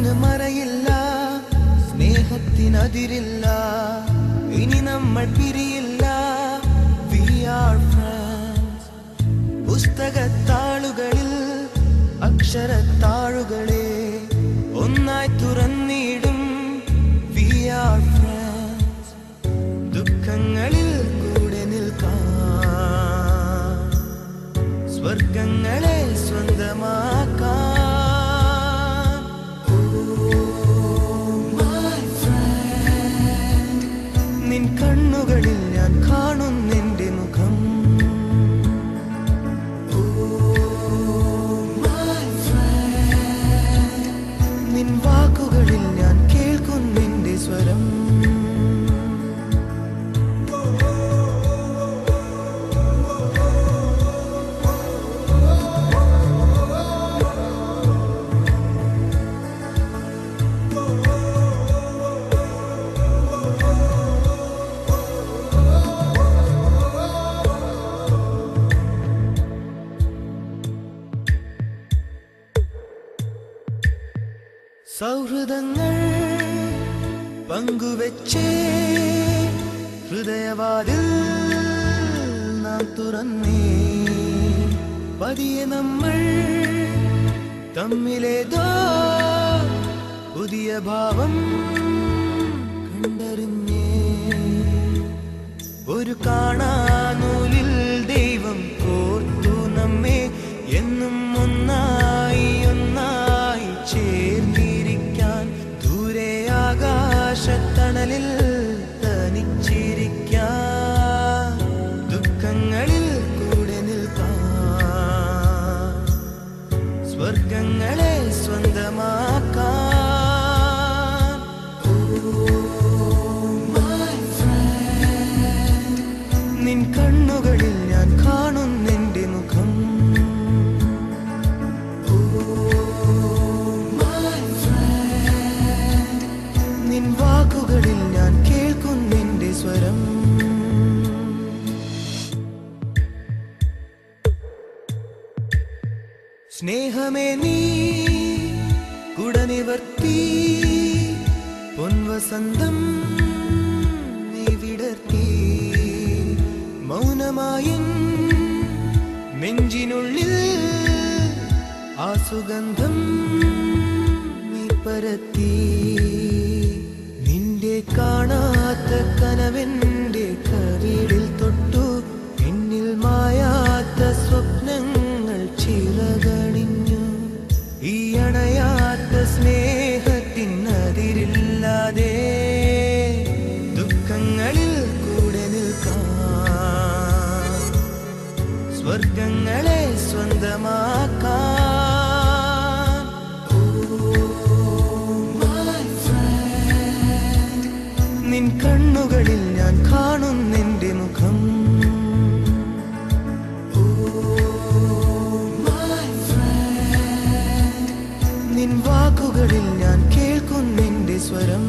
മനസ്സിന് മറയില്ല, സ്നേഹത്തിനതിരില്ല, ഇനി നമ്മൾ പിരിയില്ല. We are friends. പുസ്തകത്താളുകളിൽ അക്ഷരത്താളുകളെ ഒന്നായി തുറന്നിടും. We are friends. ദുഃഖങ്ങളിൽ കൂടെ നിൽക്കാം, സ്വർഗങ്ങളെ സ്വന്തമാക്കാം. നിൻ കണ്ണുകളിൽ ഞാൻ കാണുന്നെന്റെ മുഖം. നിൻ വാക്കുകളിൽ ഞാൻ കേൾക്കുന്നെന്റെ സ്വരം. സൗഹൃദങ്ങൾ പങ്കുവെച്ചേ ഹൃദയവാതിൽ നാം തുറന്നേ. പതിയെ നമ്മൾ തമ്മിലേതോ പുതിയ ഭാവം കണ്ടറിഞ്ഞേ. ഒരു കാണാനൂലിൽ ദൈവം കോർത്തു നമ്മെ, എന്നും ഒന്നായി ഒന്നായി ചേർന്നിരിക്കാൻ. ദൂരെ ആകാശത്തണലിൽ തനിച്ചിരിക്കാൻ, ദുഃഖങ്ങളിൽ കൂടെ നിൽക്കാൻ, സ്വർഗങ്ങളെ സ്വന്തമാക്കാൻ. നിൻ കണ്ണുകളിൽ ഞാൻ കാണുന്നെന്റെ മുഖം. നിൻ വാക്കുകളിൽ ഞാൻ കേൾക്കുന്നെന്റെ സ്വരം. സ്നേഹമേ നീ കുടനിവർത്തി, പൊൻവസന്തം നീ വിടർത്തി. മൗനമായും നെഞ്ചിനുള്ളിൽ ആ സുഗന്ധം നീ പരത്തി. നിന്റെ കാണാത്ത കനവെന്റെ കവിളിൽ തൊട്ടു, എന്നിൽ മായാത്ത സ്വപ്നങ്ങൾ ചിറകണിഞ്ഞു. ഈ അണയാത്ത സ്നേഹത്തിനതിരില്ലാതെ ദുഃഖങ്ങളിൽ കൂടെ നിൽക്കാം, സ്വർഗങ്ങളെ സ്വന്തമാക്കാം. നിൻ കണ്ണുകളിൽ ഞാൻ കാണുന്നെന്റെ മുഖം. നിൻ വാക്കുകളിൽ ഞാൻ കേൾക്കുന്നെന്റെ സ്വരം.